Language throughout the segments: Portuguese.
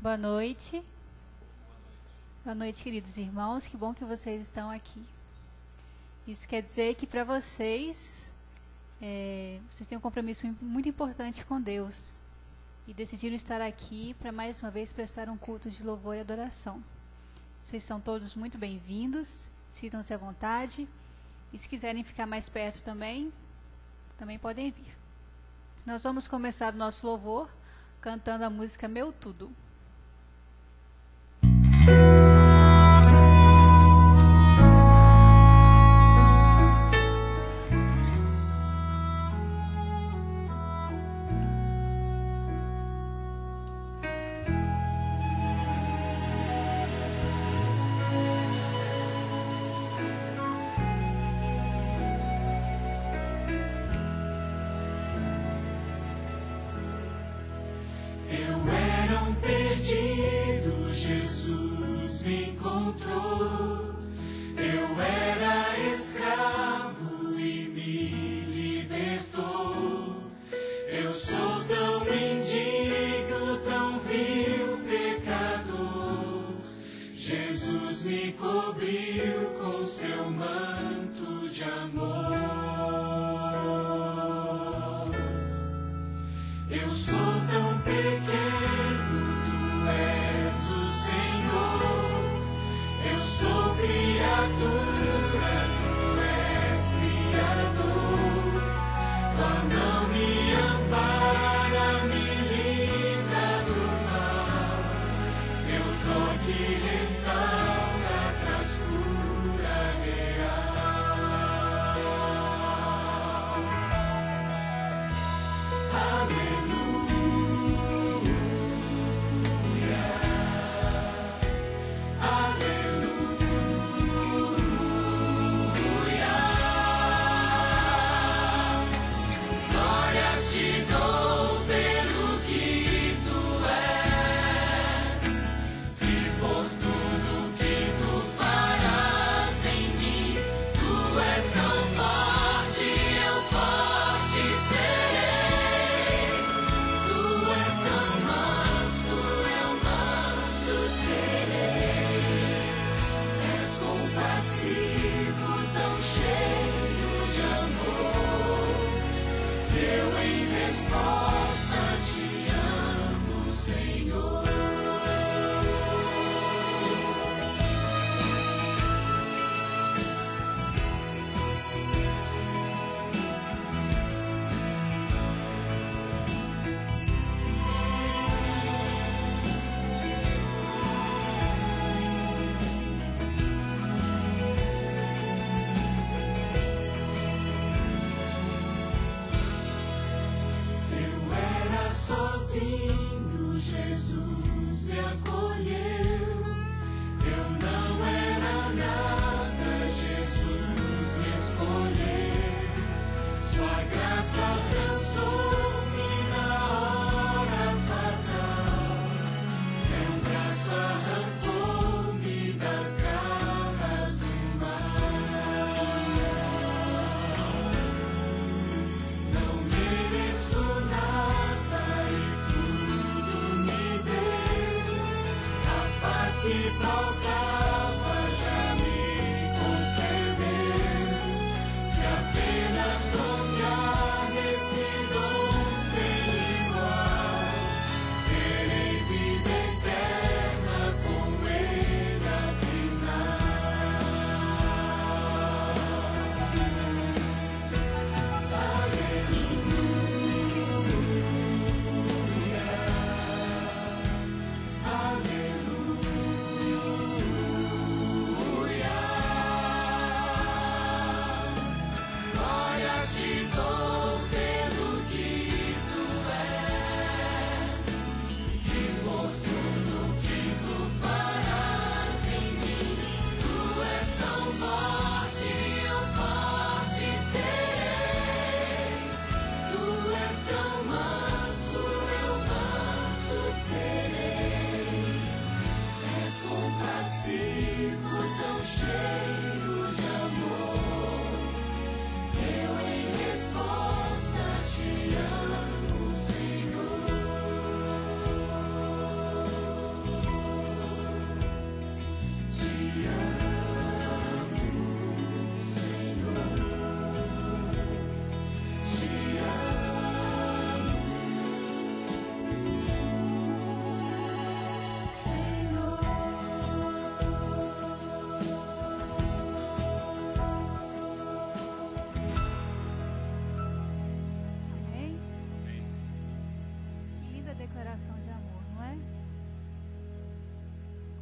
Boa noite. Boa noite, queridos irmãos. Que bom que vocês estão aqui. Isso quer dizer que para vocês, vocês têm um compromisso muito importante com Deus e decidiram estar aqui para mais uma vez prestar um culto de louvor e adoração. Vocês são todos muito bem-vindos. Sintam-se à vontade. E se quiserem ficar mais perto também podem vir. Nós vamos começar o nosso louvor cantando a música Meu Tudo.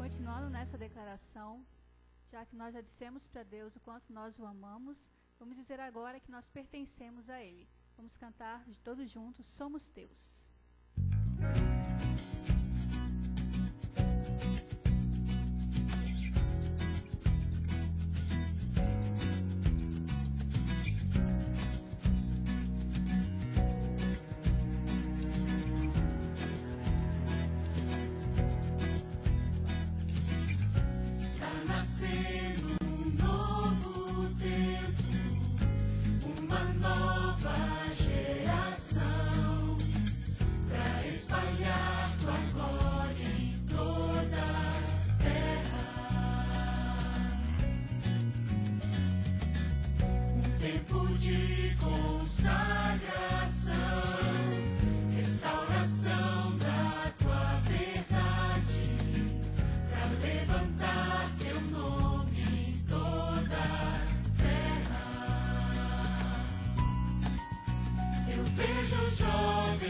continuando nessa declaração, já que nós já dissemos para Deus o quanto nós o amamos, vamos dizer agora que nós pertencemos a Ele. Vamos cantar todos juntos, Somos Teus.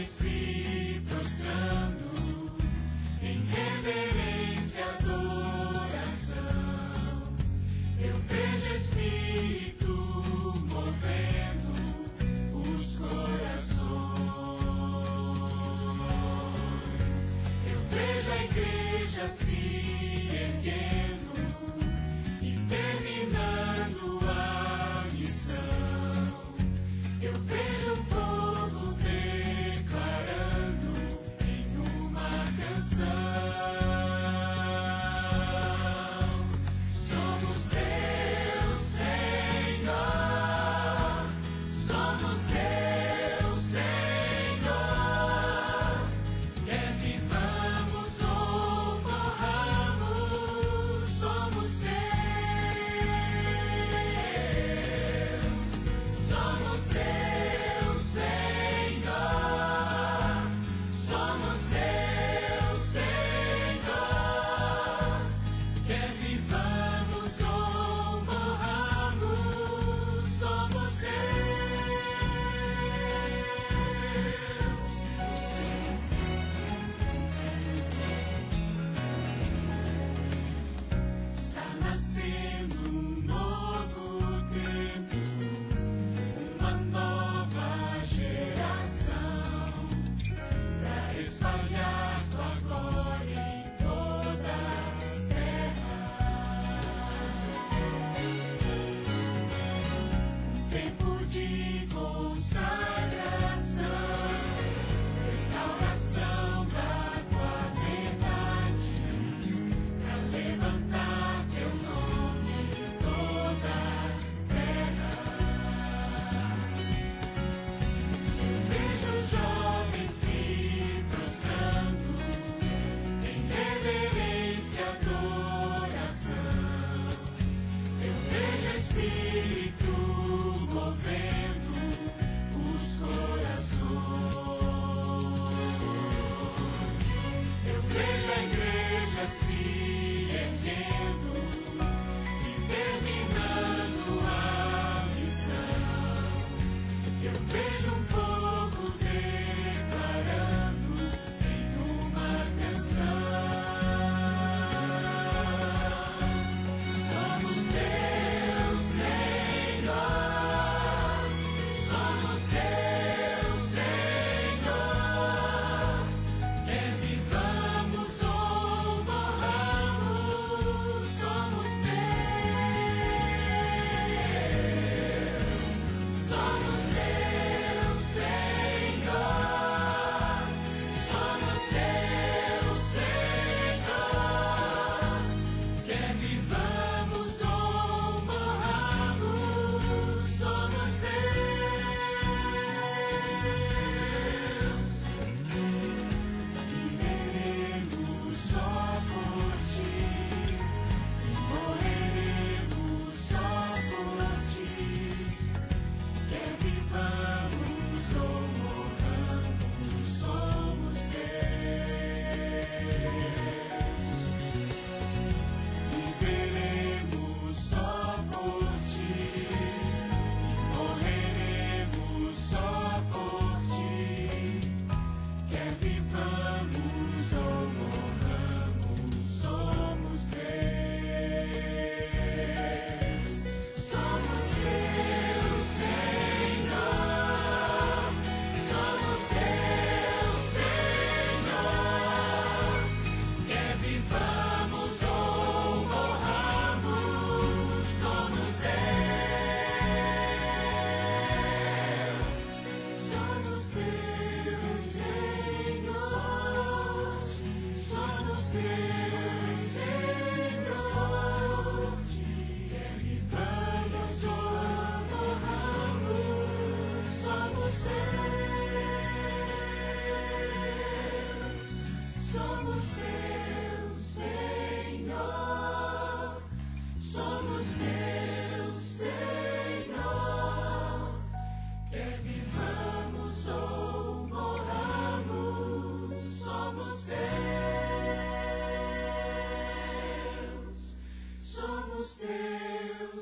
Se prostrando em reverência, adoração, eu vejo Espírito movendo os corações. Eu vejo a igreja se erguendo e terminando a missão. Eu vejo o povo declarando em uma canção: somos teus, Senhor, somos teus, Senhor, quer vivamos ou morramos.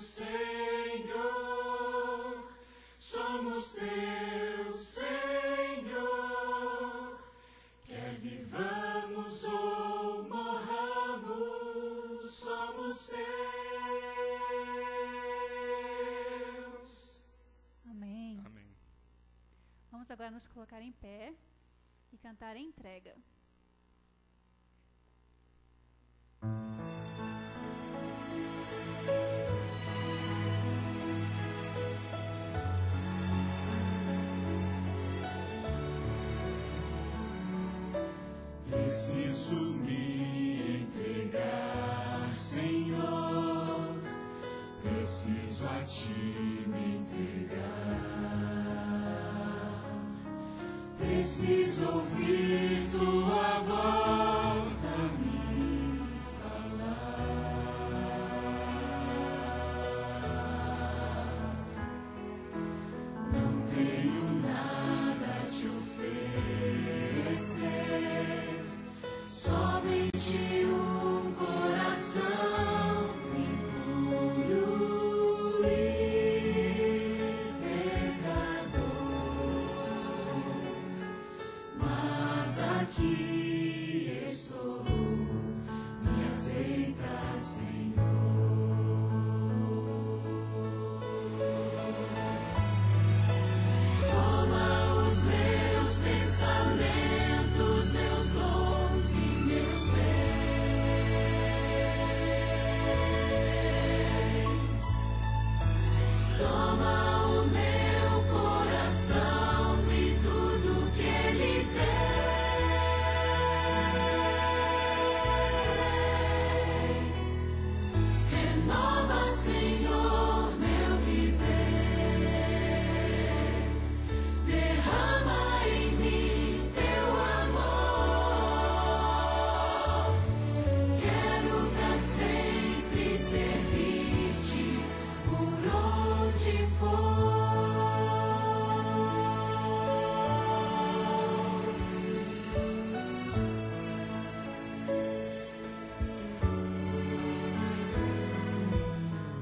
Senhor, somos teus, Senhor, quer vivamos ou morramos, somos teus. Amém. Amém. Vamos agora nos colocar em pé e cantar a entrega. Preciso me entregar, Senhor, preciso a ti me entregar, preciso ouvir tua voz a me falar. Não tenho nada a te oferecer, somente um coração impuro e pecador. Mas aqui estou, me aceita, Senhor. Toma os meus pensamentos, meus dons e meus bens. Toma o meu coração e tudo que ele tem. Renova, Senhor, meu viver. Derrama em mim teu amor. Quero pra sempre servir-te por onde for.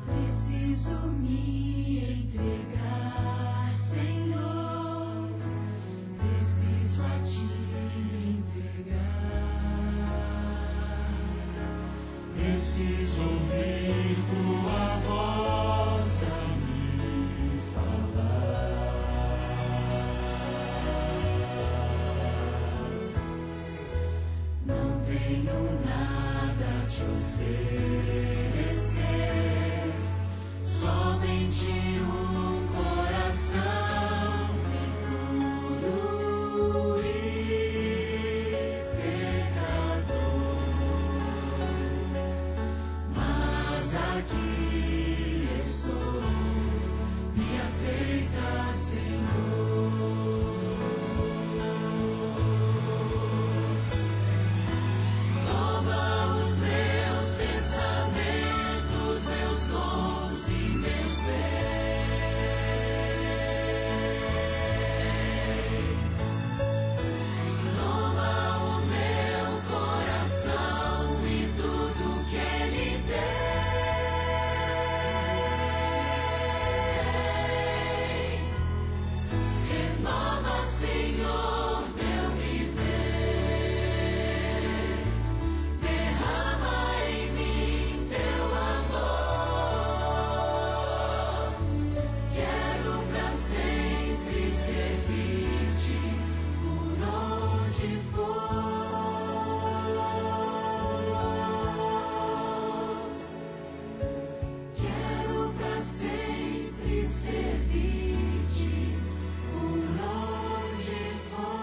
Preciso me entregar, Senhor, preciso a ti me entregar, preciso ouvir tua voz a me falar. Não tenho nada a te oferecer, somente um coração impuro e pecador. Mas aqui estou, me aceita, Senhor. Toma os meus pensamentos, meus dons e meus bens. Toma o meu coração e tudo que ele tem. Renova, Senhor, meu viver. Derrama em mim teu amor. Quero pra sempre servir-te por onde for. Quero pra sempre servir-te por onde for.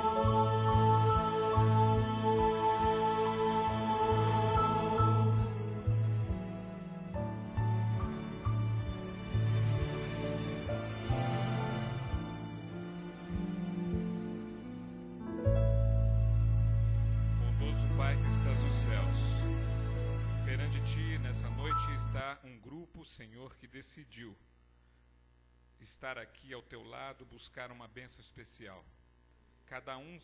Bondoso Pai que estás nos céus, perante ti nessa noite está um grupo, Senhor, que decidiu estar aqui ao teu lado, buscar uma bênção especial. Cada um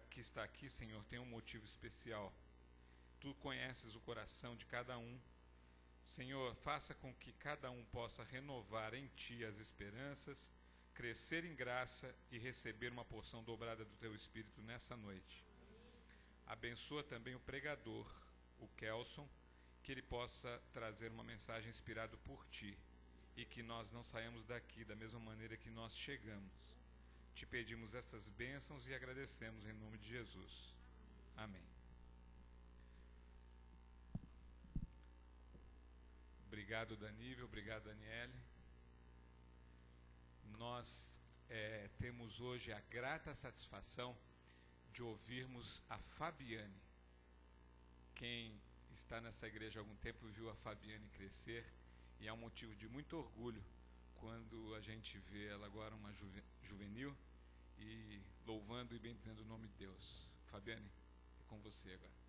que está aqui, Senhor, tem um motivo especial. Tu conheces o coração de cada um Senhor, faça com que cada um possa renovar em Ti as esperanças, crescer em graça e receber uma porção dobrada do Teu Espírito nessa noite. Abençoa também o pregador, o Kelson, que ele possa trazer uma mensagem inspirada por Ti e que nós não saiamos daqui da mesma maneira que nós chegamos. Te pedimos essas bênçãos e agradecemos em nome de Jesus. Amém. Obrigado, Danível. Obrigado, Daniele. Nós temos hoje a grata satisfação de ouvirmos a Fabiane. Quem está nessa igreja há algum tempo viu a Fabiane crescer e é um motivo de muito orgulho quando a gente vê ela agora uma juvenil e louvando e bendizendo o nome de Deus. Fabiane, é com você agora.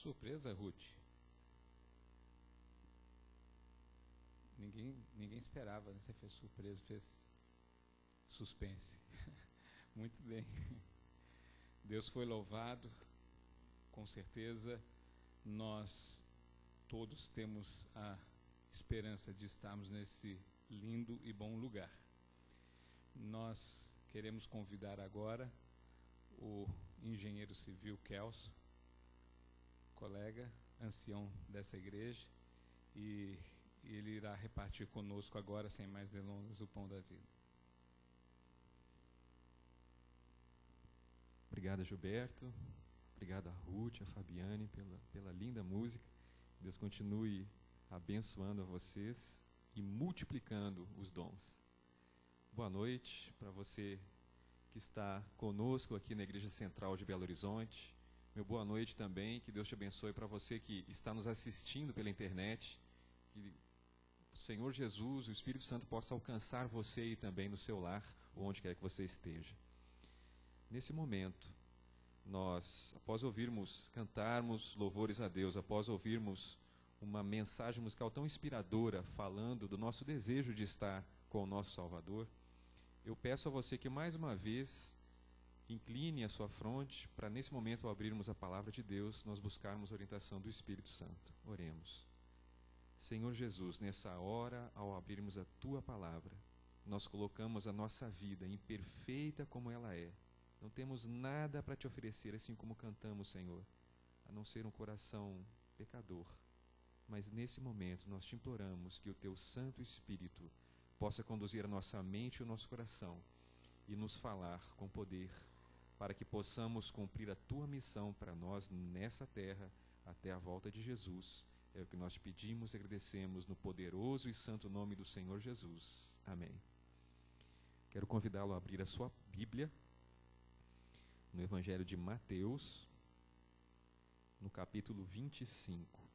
surpresa, Ruth? Ninguém esperava, né? Você fez surpresa, fez suspense. Muito bem. Deus foi louvado. Com certeza, nós todos temos a esperança de estarmos nesse lindo e bom lugar. Nós queremos convidar agora o engenheiro civil Kelso, colega, ancião dessa igreja, e ele irá repartir conosco agora, sem mais delongas, o pão da vida. Obrigado, Gilberto. Obrigado a Ruth, a Fabiane, pela linda música. Deus continue abençoando a vocês e multiplicando os dons. Boa noite para você que está conosco aqui na Igreja Central de Belo Horizonte. Meu boa noite também, que Deus te abençoe para você que está nos assistindo pela internet. Que o Senhor Jesus, o Espírito Santo, possa alcançar você aí também no seu lar, ou onde quer que você esteja. Nesse momento, nós, após ouvirmos, cantarmos louvores a Deus, após ouvirmos uma mensagem musical tão inspiradora, falando do nosso desejo de estar com o nosso Salvador, eu peço a você que mais uma vez incline a sua fronte para nesse momento, ao abrirmos a palavra de Deus, nós buscarmos a orientação do Espírito Santo. Oremos. Senhor Jesus, nessa hora, ao abrirmos a Tua palavra, nós colocamos a nossa vida imperfeita como ela é. Não temos nada para Te oferecer, assim como cantamos, Senhor, a não ser um coração pecador. Mas nesse momento nós Te imploramos que o Teu Santo Espírito possa conduzir a nossa mente e o nosso coração e nos falar com poder, para que possamos cumprir a Tua missão para nós nessa terra, até a volta de Jesus. É o que nós te pedimos e agradecemos no poderoso e santo nome do Senhor Jesus. Amém. Quero convidá-lo a abrir a sua Bíblia no Evangelho de Mateus, no capítulo 25.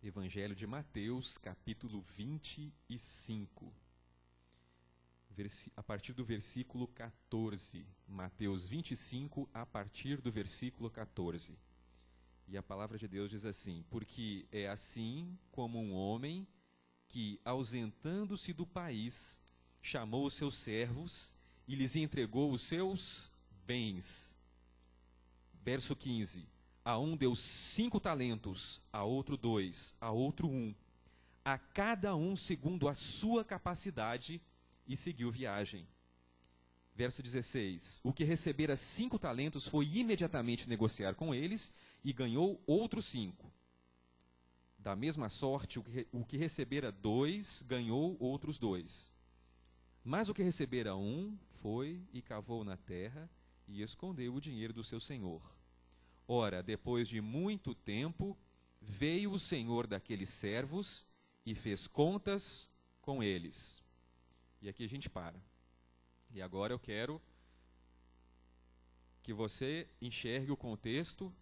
Evangelho de Mateus, capítulo 25. A partir do versículo 14. Mateus 25, a partir do versículo 14. E a palavra de Deus diz assim: porque é assim como um homem que, ausentando-se do país, chamou os seus servos e lhes entregou os seus bens. Verso 15. A um deu 5 talentos, a outro 2, a outro 1, a cada um segundo a sua capacidade, e seguiu viagem. Verso 16. O que recebera 5 talentos foi imediatamente negociar com eles e ganhou outros 5. Da mesma sorte, o que recebera 2 ganhou outros 2. Mas o que recebera 1 foi e cavou na terra e escondeu o dinheiro do seu senhor. Ora, depois de muito tempo, veio o senhor daqueles servos e fez contas com eles. E aqui a gente para. E agora eu quero que você enxergue o contexto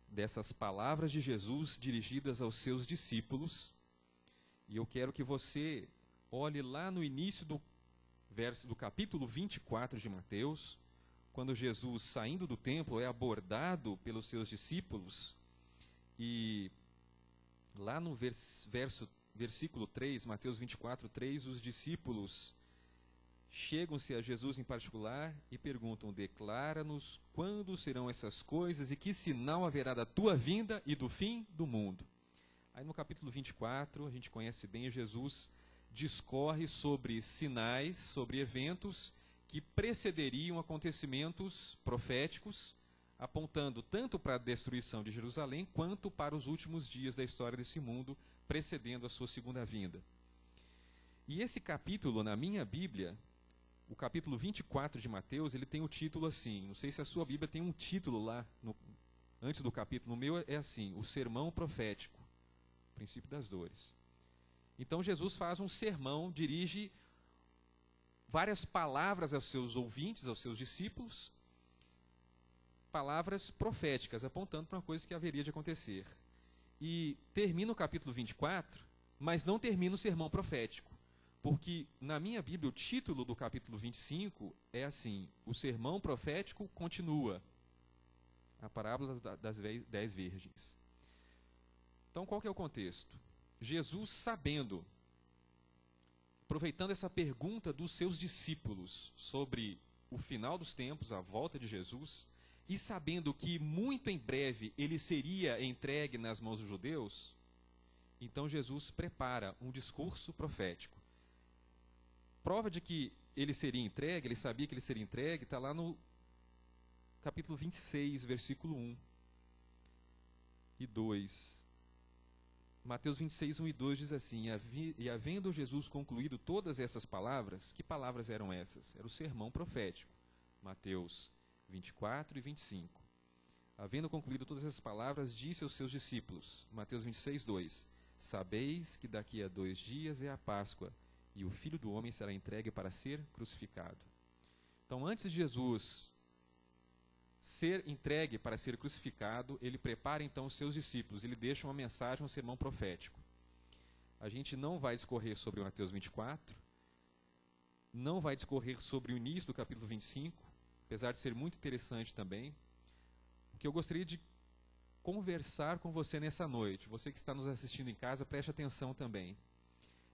dessas palavras de Jesus dirigidas aos seus discípulos. E eu quero que você olhe lá no início do capítulo 24 de Mateus, quando Jesus, saindo do templo, é abordado pelos seus discípulos. E lá no versículo 3, Mateus 24, 3, os discípulos chegam-se a Jesus em particular e perguntam: declara-nos quando serão essas coisas e que sinal haverá da tua vinda e do fim do mundo. Aí no capítulo 24, a gente conhece bem, Jesus discorre sobre sinais, sobre eventos que precederiam acontecimentos proféticos, apontando tanto para a destruição de Jerusalém, quanto para os últimos dias da história desse mundo, precedendo a sua segunda vinda. E esse capítulo, na minha Bíblia, o capítulo 24 de Mateus, ele tem o título assim, não sei se a sua Bíblia tem um título lá, antes do capítulo, no meu é assim, o sermão profético, o princípio das dores. Então Jesus faz um sermão, dirige várias palavras aos seus ouvintes, aos seus discípulos, palavras proféticas, apontando para uma coisa que haveria de acontecer. E termina o capítulo 24, mas não termina o sermão profético, porque na minha Bíblia o título do capítulo 25 é assim: o sermão profético continua. A parábola das 10 virgens. Então, qual que é o contexto? Jesus, sabendo, aproveitando essa pergunta dos seus discípulos sobre o final dos tempos, a volta de Jesus, e sabendo que muito em breve ele seria entregue nas mãos dos judeus, então Jesus prepara um discurso profético. Prova de que ele seria entregue, ele sabia que ele seria entregue, está lá no capítulo 26, versículo 1 e 2. Mateus 26, 1 e 2 diz assim: E havendo Jesus concluído todas essas palavras, que palavras eram essas? Era o sermão profético. Mateus 24 e 25. Havendo concluído todas essas palavras, disse aos seus discípulos, Mateus 26, 2: Sabeis que daqui a 2 dias é a Páscoa, e o Filho do Homem será entregue para ser crucificado. Então, antes de Jesus ser entregue para ser crucificado, ele prepara então os seus discípulos, ele deixa uma mensagem, um sermão profético. A gente não vai discorrer sobre Mateus 24, não vai discorrer sobre o início do capítulo 25, apesar de ser muito interessante também. O que eu gostaria de conversar com você nessa noite, você que está nos assistindo em casa, preste atenção também,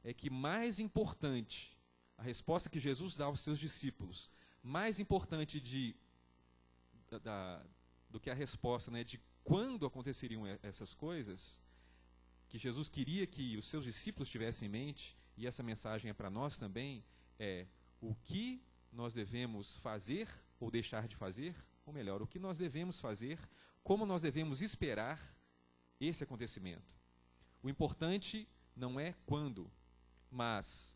é que mais importante, a resposta que Jesus dá aos seus discípulos, mais importante do que a resposta, né, de quando aconteceriam essas coisas, que Jesus queria que os seus discípulos tivessem em mente, e essa mensagem é para nós também, é o que nós devemos fazer ou deixar de fazer, ou melhor, o que nós devemos fazer, como nós devemos esperar esse acontecimento. O importante não é quando, mas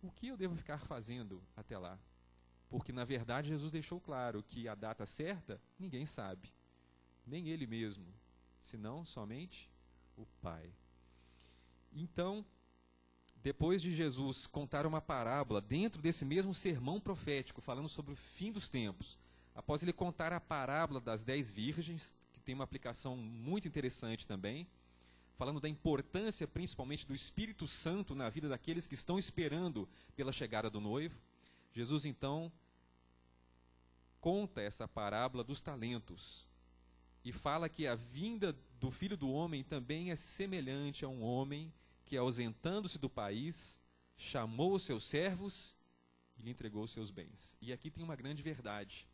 o que eu devo ficar fazendo até lá. Porque, na verdade, Jesus deixou claro que a data certa ninguém sabe, nem ele mesmo, senão somente o Pai. Então, depois de Jesus contar uma parábola dentro desse mesmo sermão profético, falando sobre o fim dos tempos, após ele contar a parábola das 10 virgens, que tem uma aplicação muito interessante também, falando da importância principalmente do Espírito Santo na vida daqueles que estão esperando pela chegada do noivo, Jesus então conta essa parábola dos talentos e fala que a vinda do Filho do Homem também é semelhante a um homem que, ausentando-se do país, chamou os seus servos e lhe entregou os seus bens. E aqui tem uma grande verdade.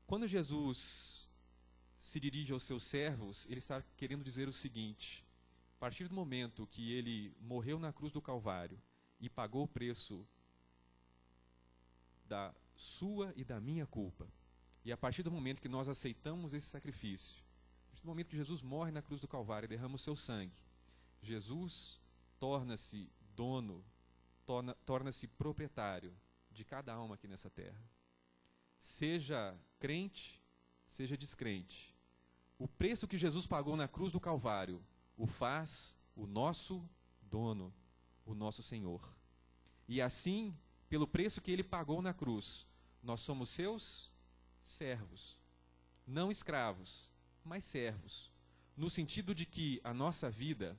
Quando Jesus se dirige aos seus servos, ele está querendo dizer o seguinte: a partir do momento que ele morreu na cruz do Calvário e pagou o preço da sua e da minha culpa, e a partir do momento que nós aceitamos esse sacrifício, a partir do momento que Jesus morre na cruz do Calvário e derrama o seu sangue, Jesus torna-se dono, torna-se proprietário de cada alma aqui nessa terra. Seja crente, seja descrente. O preço que Jesus pagou na cruz do Calvário o faz o nosso dono, o nosso Senhor. E assim, pelo preço que ele pagou na cruz, nós somos seus servos. Não escravos, mas servos. No sentido de que a nossa vida,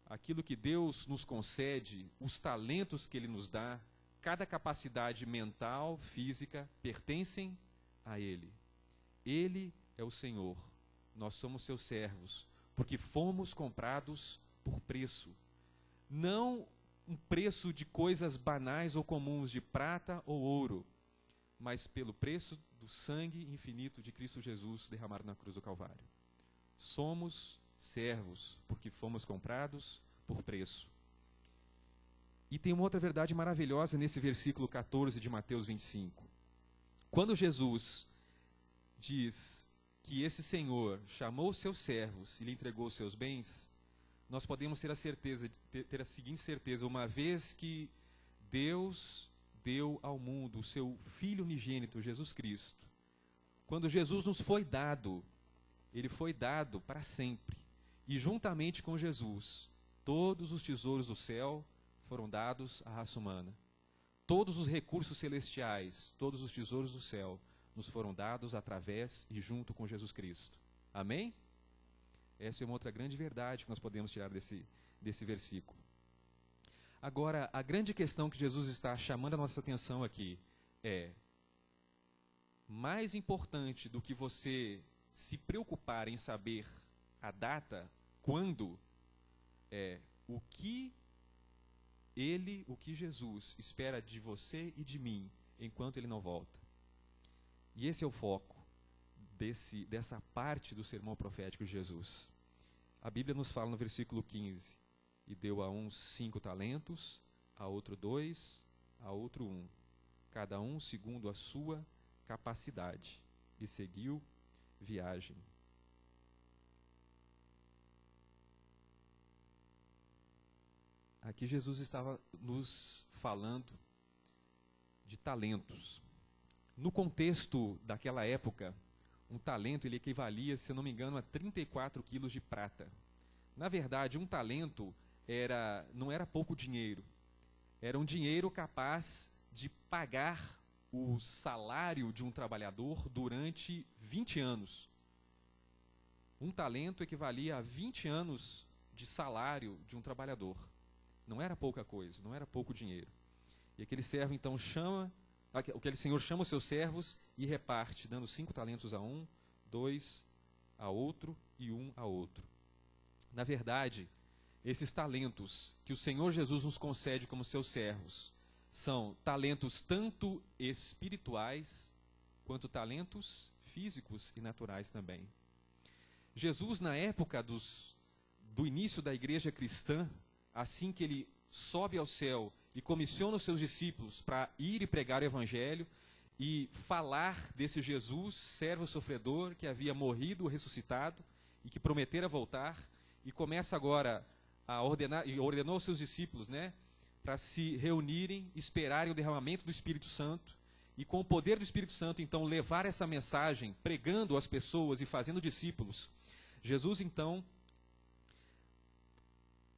aquilo que Deus nos concede, os talentos que ele nos dá, cada capacidade mental, física, pertencem a ele. Ele é o Senhor. Nós somos seus servos, porque fomos comprados por preço. Não um preço de coisas banais ou comuns, de prata ou ouro, mas pelo preço do sangue infinito de Cristo Jesus derramado na cruz do Calvário. Somos servos, porque fomos comprados por preço. E tem uma outra verdade maravilhosa nesse versículo 14 de Mateus 25. Quando Jesus diz que esse Senhor chamou os seus servos e lhe entregou os seus bens, nós podemos ter a seguinte certeza: uma vez que Deus deu ao mundo o seu Filho unigênito, Jesus Cristo, quando Jesus nos foi dado, ele foi dado para sempre. E juntamente com Jesus, todos os tesouros do céu foram dados à raça humana. Todos os recursos celestiais, todos os tesouros do céu, nos foram dados através e junto com Jesus Cristo. Amém? Essa é uma outra grande verdade que nós podemos tirar desse versículo. Agora, a grande questão que Jesus está chamando a nossa atenção aqui é: mais importante do que você se preocupar em saber a data, quando, é o que Jesus espera de você e de mim enquanto ele não volta. E esse é o foco dessa parte do sermão profético de Jesus. A Bíblia nos fala no versículo 15: e deu a uns 5 talentos, a outro 2, a outro 1, cada um segundo a sua capacidade, e seguiu viagem. Aqui Jesus estava nos falando de talentos. No contexto daquela época, um talento ele equivalia, se eu não me engano, a 34 quilos de prata. Na verdade, um talento não era pouco dinheiro. Era um dinheiro capaz de pagar o salário de um trabalhador durante 20 anos. Um talento equivalia a 20 anos de salário de um trabalhador. Não era pouca coisa, não era pouco dinheiro. E aquele servo então aquele senhor chama os seus servos e reparte, dando 5 talentos a um, 2 a outro e 1 a outro. Na verdade, esses talentos que o Senhor Jesus nos concede como seus servos são talentos tanto espirituais quanto talentos físicos e naturais também. Jesus, na época do início da igreja cristã, assim que ele sobe ao céu e comissiona os seus discípulos para ir e pregar o evangelho e falar desse Jesus, servo sofredor, que havia morrido, ressuscitado e que prometera voltar, e começa agora a ordenar, e ordenou aos seus discípulos, para se reunirem, esperarem o derramamento do Espírito Santo, e com o poder do Espírito Santo, então, levar essa mensagem, pregando às pessoas e fazendo discípulos. Jesus, então,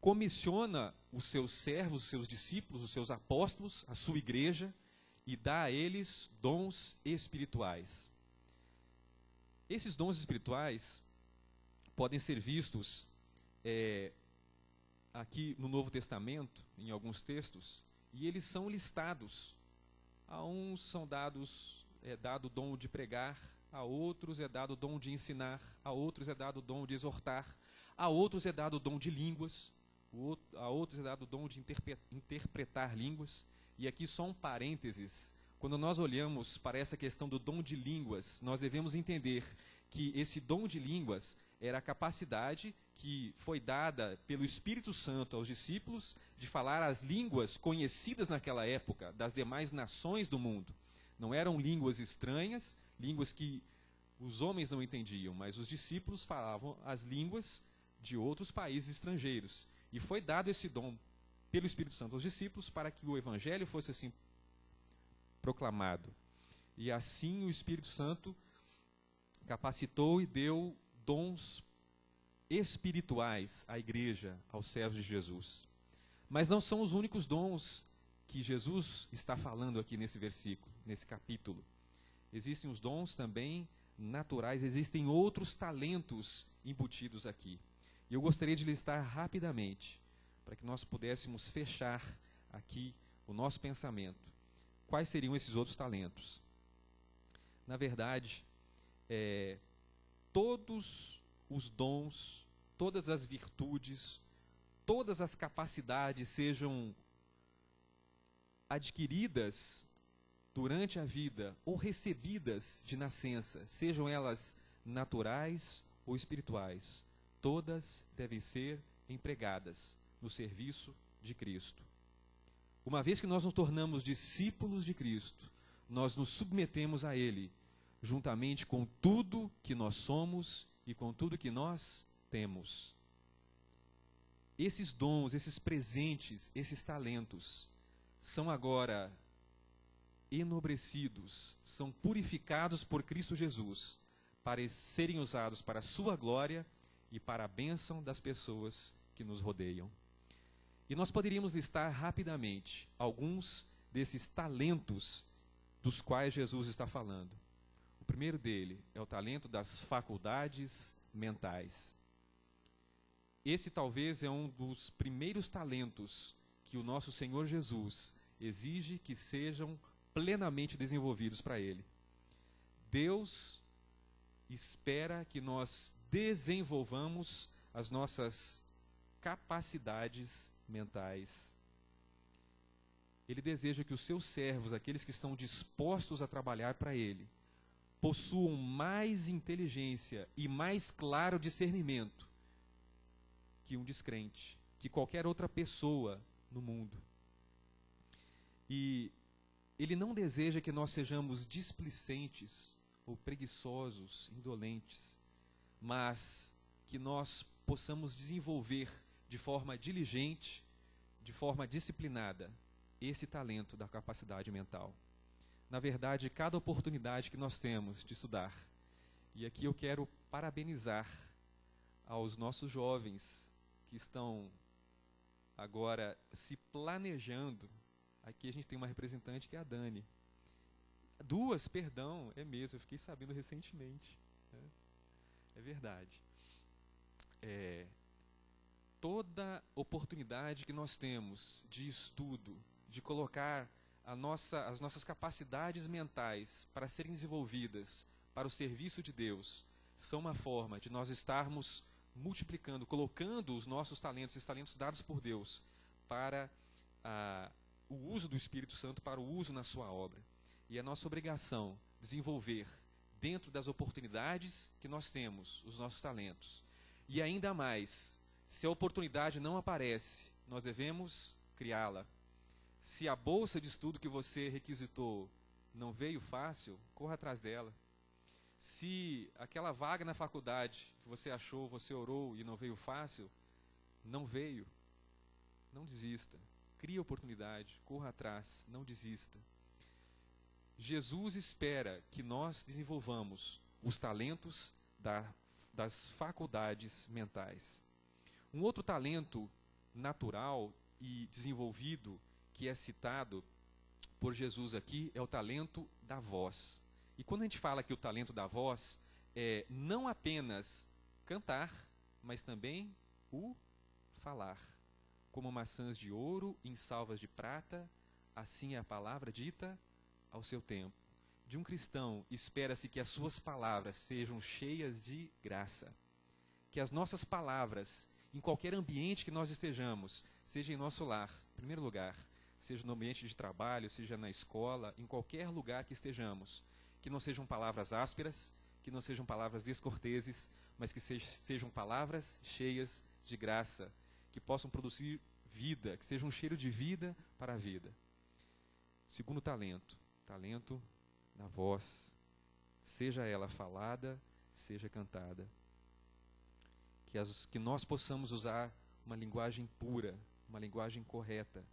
comissiona os seus servos, os seus discípulos, os seus apóstolos, a sua igreja, e dá a eles dons espirituais. Esses dons espirituais podem ser vistos aqui no Novo Testamento, em alguns textos, e eles são listados. A uns é dado o dom de pregar, a outros é dado o dom de ensinar, a outros é dado o dom de exortar, a outros é dado o dom de línguas, a outros é dado o dom de interpretar línguas. E aqui só um parênteses: quando nós olhamos para essa questão do dom de línguas, nós devemos entender que esse dom de línguas era a capacidade que foi dada pelo Espírito Santo aos discípulos de falar as línguas conhecidas naquela época das demais nações do mundo. Não eram línguas estranhas, línguas que os homens não entendiam, mas os discípulos falavam as línguas de outros países estrangeiros. E foi dado esse dom pelo Espírito Santo aos discípulos para que o Evangelho fosse assim proclamado. E assim o Espírito Santo capacitou e deu dons espirituais à igreja, aos servos de Jesus. Mas não são os únicos dons que Jesus está falando aqui nesse versículo, nesse capítulo. Existem os dons também naturais, existem outros talentos embutidos aqui. E eu gostaria de listar rapidamente, para que nós pudéssemos fechar aqui o nosso pensamento. Quais seriam esses outros talentos? Na verdade, todos os dons, todas as virtudes, todas as capacidades sejam adquiridas durante a vida ou recebidas de nascença, sejam elas naturais ou espirituais, todas devem ser empregadas no serviço de Cristo. Uma vez que nós nos tornamos discípulos de Cristo, nós nos submetemos a Ele, juntamente com tudo que nós somos e com tudo que nós temos. Esses dons, esses presentes, esses talentos, são agora enobrecidos, são purificados por Cristo Jesus, para serem usados para a sua glória e para a bênção das pessoas que nos rodeiam. E nós poderíamos listar rapidamente alguns desses talentos dos quais Jesus está falando. O primeiro dele é o talento das faculdades mentais. Esse talvez é um dos primeiros talentos que o nosso Senhor Jesus exige que sejam plenamente desenvolvidos para Ele. Deus espera que nós desenvolvamos as nossas capacidades mentais. Ele deseja que os seus servos, aqueles que estão dispostos a trabalhar para Ele, possuam mais inteligência e mais claro discernimento que um descrente, que qualquer outra pessoa no mundo. E Ele não deseja que nós sejamos displicentes ou preguiçosos, indolentes, mas que nós possamos desenvolver de forma diligente, de forma disciplinada, esse talento da capacidade mental. Na verdade, cada oportunidade que nós temos de estudar, e aqui eu quero parabenizar aos nossos jovens que estão agora se planejando. Aqui a gente tem uma representante que é a Dani. Duas, perdão, é mesmo, eu fiquei sabendo recentemente. Né? É verdade. Toda oportunidade que nós temos de estudo, de colocar as nossas capacidades mentais para serem desenvolvidas para o serviço de Deus, são uma forma de nós estarmos multiplicando, colocando os nossos talentos, esses talentos dados por Deus, para o uso do Espírito Santo, para o uso na sua obra. E é nossa obrigação desenvolver, dentro das oportunidades que nós temos, os nossos talentos. E ainda mais, se a oportunidade não aparece, nós devemos criá-la. Se a bolsa de estudo que você requisitou não veio fácil, corra atrás dela. Se aquela vaga na faculdade que você achou, você orou e não veio fácil, não veio, não desista. Crie a oportunidade, corra atrás, não desista. Jesus espera que nós desenvolvamos os talentos das faculdades mentais. Um outro talento natural e desenvolvido que é citado por Jesus aqui é o talento da voz. E quando a gente fala que o talento da voz é não apenas cantar, mas também o falar. Como maçãs de ouro em salvas de prata, assim é a palavra dita ao seu tempo. De um cristão, espera-se que as suas palavras sejam cheias de graça. Que as nossas palavras, em qualquer ambiente que nós estejamos, seja em nosso lar, em primeiro lugar, seja no ambiente de trabalho, seja na escola, em qualquer lugar que estejamos, que não sejam palavras ásperas, que não sejam palavras descorteses, mas que sejam palavras cheias de graça, que possam produzir vida, que sejam um cheiro de vida para a vida. Segundo talento da voz, seja ela falada, seja cantada. Que nós possamos usar uma linguagem pura, uma linguagem correta,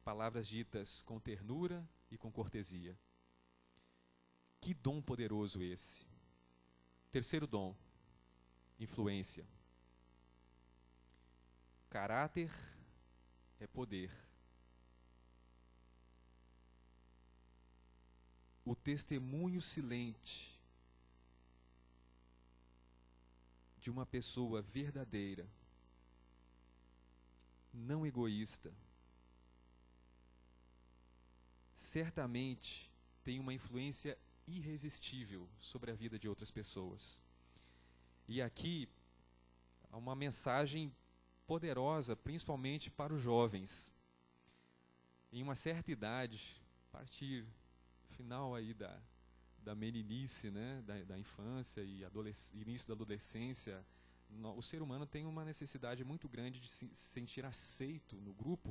palavras ditas com ternura e com cortesia. Que dom poderoso esse! Terceiro dom, influência. Caráter é poder. O testemunho silente de uma pessoa verdadeira, não egoísta, certamente tem uma influência irresistível sobre a vida de outras pessoas. E aqui há uma mensagem poderosa, principalmente para os jovens. Em uma certa idade, a partir do final aí da meninice, né, da infância e início da adolescência, o ser humano tem uma necessidade muito grande de se sentir aceito no grupo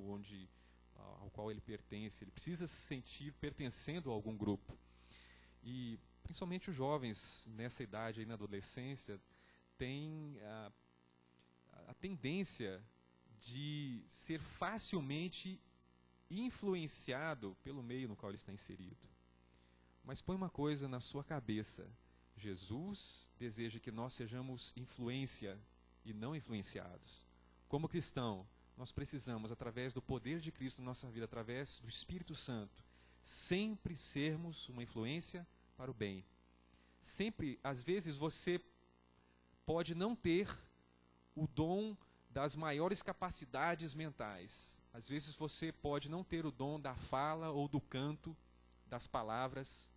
ao qual ele pertence. Ele precisa se sentir pertencendo a algum grupo. E principalmente os jovens nessa idade aí, na adolescência, têm a tendência de ser facilmente influenciado pelo meio no qual ele está inserido. Mas põe uma coisa na sua cabeça: Jesus deseja que nós sejamos influência e não influenciados. Como cristão, nós precisamos, através do poder de Cristo na nossa vida, através do Espírito Santo, sempre sermos uma influência para o bem. Sempre, às vezes, você pode não ter o dom das maiores capacidades mentais. Às vezes você pode não ter o dom da fala ou do canto, das palavras,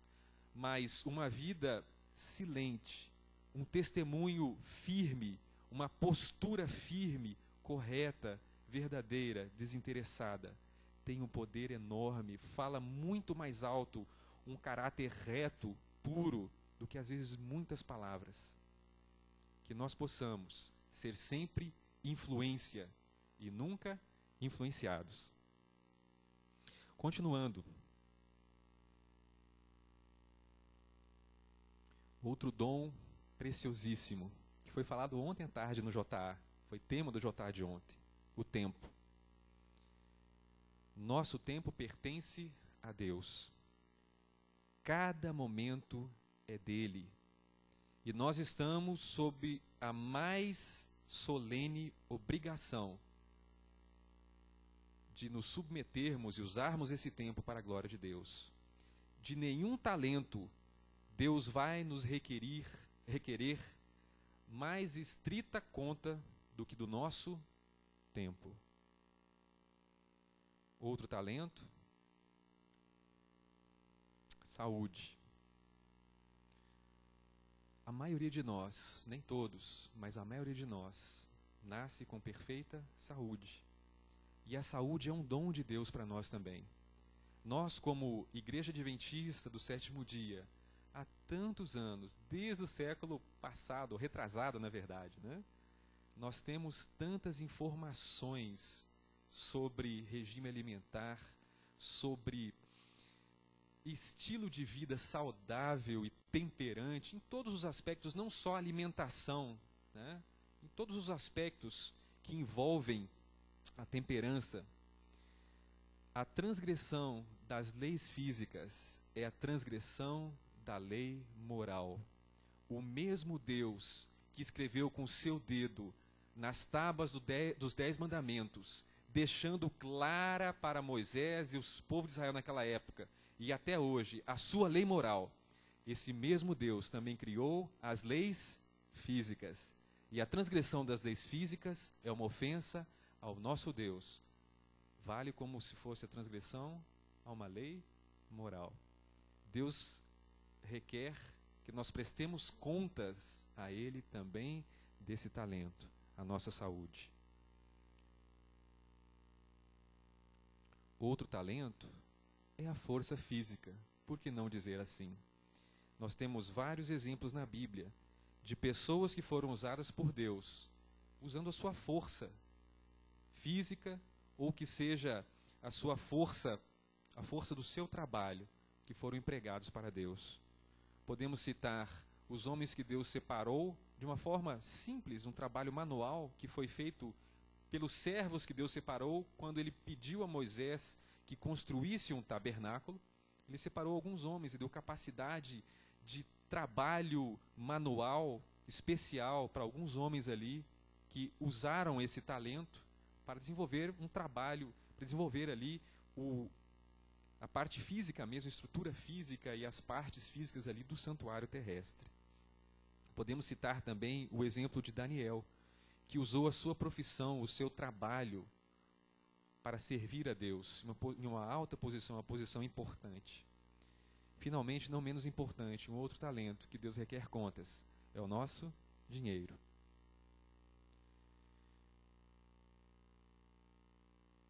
mas uma vida silente, um testemunho firme, uma postura firme, correta, verdadeira, desinteressada, tem um poder enorme, fala muito mais alto, um caráter reto, puro, do que às vezes muitas palavras. Que nós possamos ser sempre influência e nunca influenciados. Continuando. Outro dom preciosíssimo, que foi falado ontem à tarde no JA, foi tema do JA de ontem, o tempo. Nosso tempo pertence a Deus. Cada momento é dele. E nós estamos sob a mais solene obrigação de nos submetermos e usarmos esse tempo para a glória de Deus. De nenhum talento Deus vai nos requerer mais estrita conta do que do nosso tempo. Outro talento, saúde. A maioria de nós, nem todos, mas a maioria de nós, nasce com perfeita saúde. E a saúde é um dom de Deus para nós também. Nós, como Igreja Adventista do Sétimo Dia, há tantos anos, desde o século passado, retrasado na verdade, né? Nós temos tantas informações sobre regime alimentar, sobre estilo de vida saudável e temperante, em todos os aspectos, não só alimentação, né? Em todos os aspectos que envolvem a temperança. A transgressão das leis físicas é a transgressão da lei moral. O mesmo Deus que escreveu com seu dedo nas tábuas dos 10 mandamentos, deixando clara para Moisés e os povos de Israel naquela época, e até hoje, a sua lei moral, esse mesmo Deus também criou as leis físicas. E a transgressão das leis físicas é uma ofensa ao nosso Deus. Vale como se fosse a transgressão a uma lei moral. Deus requer que nós prestemos contas a Ele também desse talento, a nossa saúde. Outro talento é a força física, por que não dizer assim? Nós temos vários exemplos na Bíblia de pessoas que foram usadas por Deus, usando a sua força física, ou que seja a sua força, a força do seu trabalho, que foram empregados para Deus. Podemos citar os homens que Deus separou de uma forma simples, um trabalho manual que foi feito pelos servos que Deus separou quando ele pediu a Moisés que construísse um tabernáculo. Ele separou alguns homens e deu capacidade de trabalho manual especial para alguns homens ali que usaram esse talento para desenvolver um trabalho, para desenvolver ali a parte física mesmo, a estrutura física e as partes físicas ali do santuário terrestre. Podemos citar também o exemplo de Daniel, que usou a sua profissão, o seu trabalho, para servir a Deus, em uma alta posição, uma posição importante. Finalmente, não menos importante, um outro talento que Deus requer contas, é o nosso dinheiro.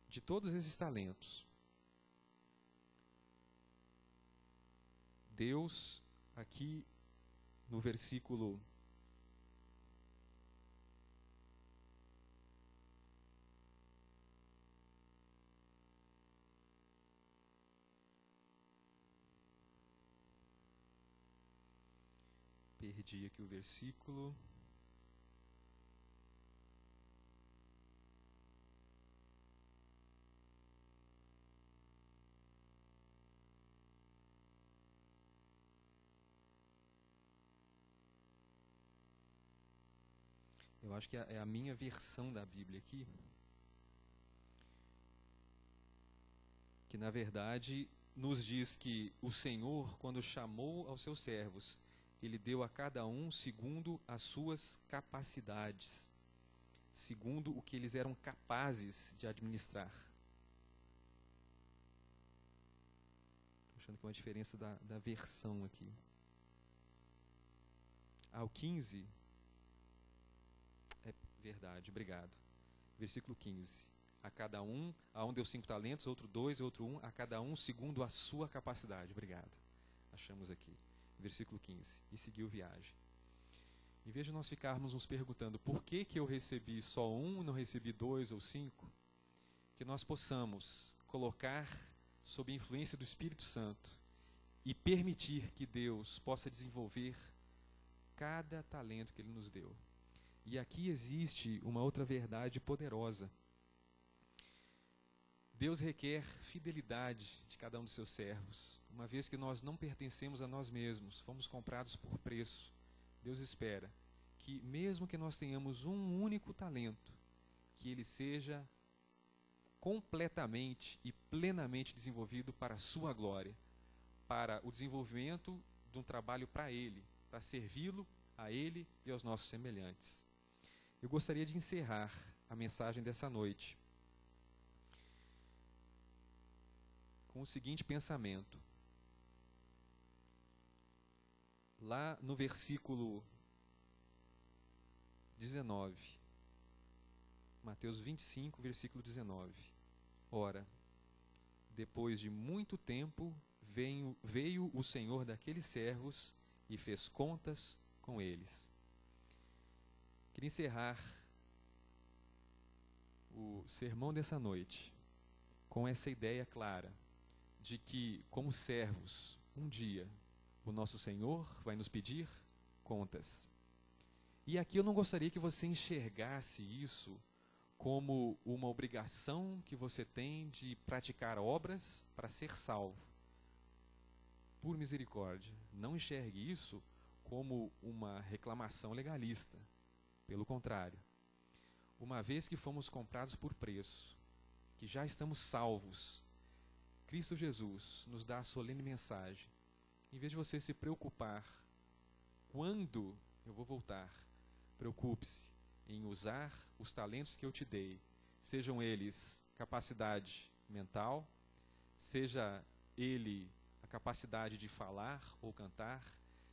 De todos esses talentos, Deus, aqui no versículo 'Perdi' aqui o versículo. Eu acho que é a minha versão da Bíblia aqui, que na verdade nos diz que o Senhor, quando chamou aos seus servos, Ele deu a cada um segundo as suas capacidades, segundo o que eles eram capazes de administrar. Estou achando que é uma diferença da versão aqui. O 15. É verdade, obrigado. Versículo 15. A um deu 5 talentos, outro 2, outro 1, a cada um segundo a sua capacidade. Obrigado. Achamos aqui. Versículo 15. E seguiu viagem. Em vez de nós ficarmos nos perguntando por que eu recebi só 1 e não recebi 2 ou 5, que nós possamos colocar sob a influência do Espírito Santo e permitir que Deus possa desenvolver cada talento que Ele nos deu. E aqui existe uma outra verdade poderosa. Deus requer fidelidade de cada um dos seus servos. Uma vez que nós não pertencemos a nós mesmos, fomos comprados por preço, Deus espera que, mesmo que nós tenhamos um único talento, que ele seja completamente e plenamente desenvolvido para a sua glória, para o desenvolvimento de um trabalho para Ele, para servi-lo a Ele e aos nossos semelhantes. Eu gostaria de encerrar a mensagem dessa noite com o seguinte pensamento. Lá no versículo 19, Mateus 25, versículo 19. Ora, depois de muito tempo, veio o Senhor daqueles servos e fez contas com eles. Queria encerrar o sermão dessa noite com essa ideia clara de que, como servos, um dia o nosso Senhor vai nos pedir contas. E aqui eu não gostaria que você enxergasse isso como uma obrigação que você tem de praticar obras para ser salvo. Por misericórdia, não enxergue isso como uma reclamação legalista. Pelo contrário, uma vez que fomos comprados por preço, que já estamos salvos, Cristo Jesus nos dá a solene mensagem. Em vez de você se preocupar quando eu vou voltar, preocupe-se em usar os talentos que eu te dei, sejam eles capacidade mental, seja ele a capacidade de falar ou cantar,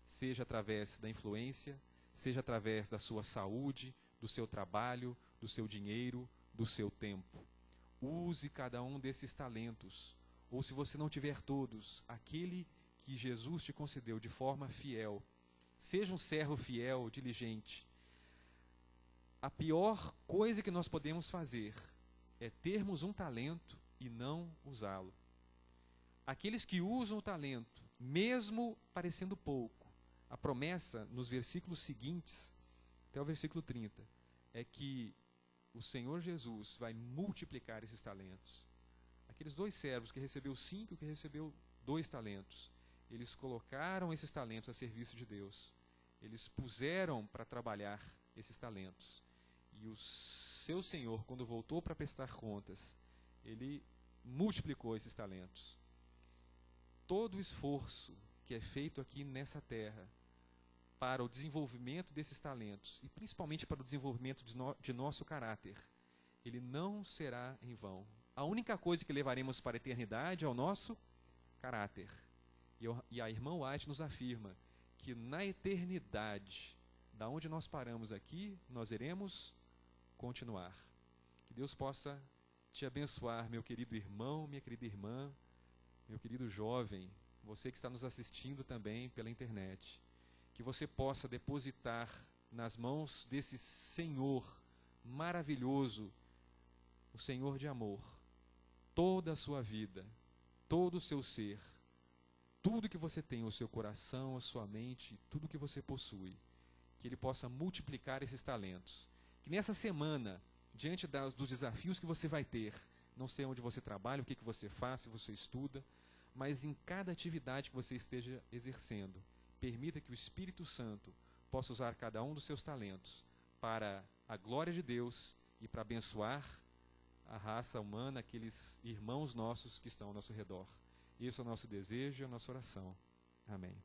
seja através da influência, seja através da sua saúde, do seu trabalho, do seu dinheiro, do seu tempo. Use cada um desses talentos, ou se você não tiver todos, aquele que Jesus te concedeu de forma fiel. Seja um servo fiel, diligente. A pior coisa que nós podemos fazer é termos um talento e não usá-lo. Aqueles que usam o talento, mesmo parecendo pouco, a promessa nos versículos seguintes, até o versículo 30, é que o Senhor Jesus vai multiplicar esses talentos. Aqueles 2 servos que recebeu 5 e que recebeu 2 talentos, eles colocaram esses talentos a serviço de Deus. Eles puseram para trabalhar esses talentos. E o seu Senhor, quando voltou para prestar contas, ele multiplicou esses talentos. Todo o esforço que é feito aqui nessa terra para o desenvolvimento desses talentos, e principalmente para o desenvolvimento de nosso caráter, ele não será em vão. A única coisa que levaremos para a eternidade é o nosso caráter. E a irmã White nos afirma que na eternidade, da onde nós paramos aqui, nós iremos continuar. Que Deus possa te abençoar, meu querido irmão, minha querida irmã, meu querido jovem, você que está nos assistindo também pela internet. Que você possa depositar nas mãos desse Senhor maravilhoso, o Senhor de amor, toda a sua vida, todo o seu ser, tudo que você tem, o seu coração, a sua mente, tudo que você possui, que Ele possa multiplicar esses talentos. Que nessa semana, diante dos desafios que você vai ter, não sei onde você trabalha, o que você faz, se você estuda, mas em cada atividade que você esteja exercendo, permita que o Espírito Santo possa usar cada um dos seus talentos para a glória de Deus e para abençoar a raça humana, aqueles irmãos nossos que estão ao nosso redor. Esse é o nosso desejo e a nossa oração. Amém.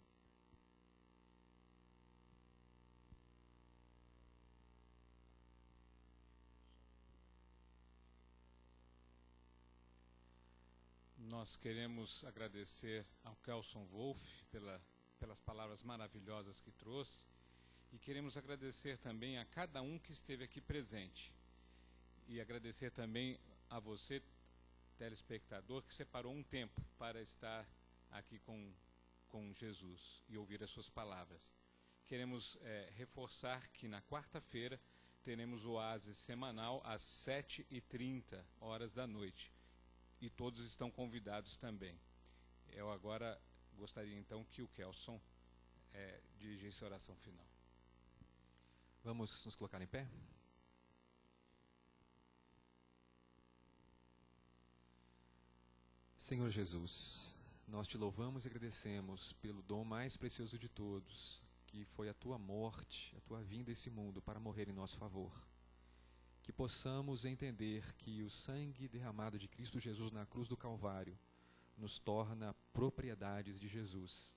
Nós queremos agradecer ao Kelson Wolff pelas palavras maravilhosas que trouxe e queremos agradecer também a cada um que esteve aqui presente e agradecer também a você, telespectador, que separou um tempo para estar aqui com Jesus e ouvir as suas palavras. Queremos reforçar que na quarta-feira teremos o oásis semanal às 7h30 da noite. E todos estão convidados também. Eu agora gostaria então que o Kelson dirigisse a oração final. Vamos nos colocar em pé? Senhor Jesus, nós te louvamos e agradecemos pelo dom mais precioso de todos, que foi a tua morte, a tua vinda a esse mundo para morrer em nosso favor. Que possamos entender que o sangue derramado de Cristo Jesus na cruz do Calvário nos torna propriedades de Jesus.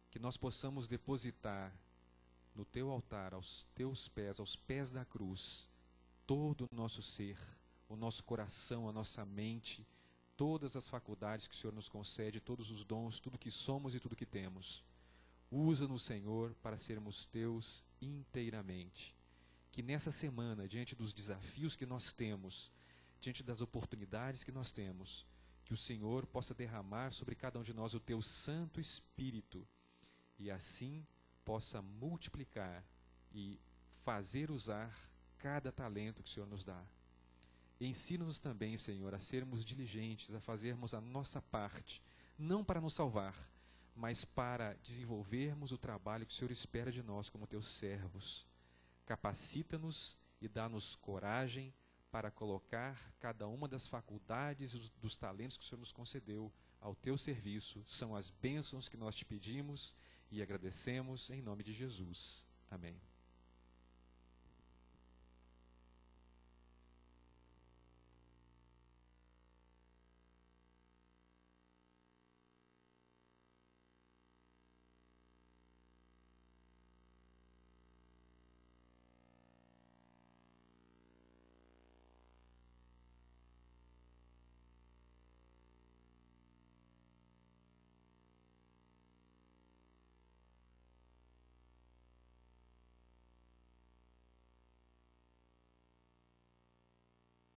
Que nós possamos depositar no teu altar, aos teus pés, aos pés da cruz, todo o nosso ser, o nosso coração, a nossa mente, todas as faculdades que o Senhor nos concede, todos os dons, tudo que somos e tudo que temos. Usa-nos, Senhor, para sermos teus inteiramente. Que nessa semana, diante dos desafios que nós temos, diante das oportunidades que nós temos, que o Senhor possa derramar sobre cada um de nós o teu Santo Espírito e assim possa multiplicar e fazer usar cada talento que o Senhor nos dá. Ensina-nos também, Senhor, a sermos diligentes, a fazermos a nossa parte, não para nos salvar, mas para desenvolvermos o trabalho que o Senhor espera de nós como teus servos. Capacita-nos e dá-nos coragem para colocar cada uma das faculdades, dos talentos que o Senhor nos concedeu ao teu serviço. São as bênçãos que nós te pedimos e agradecemos em nome de Jesus. Amém.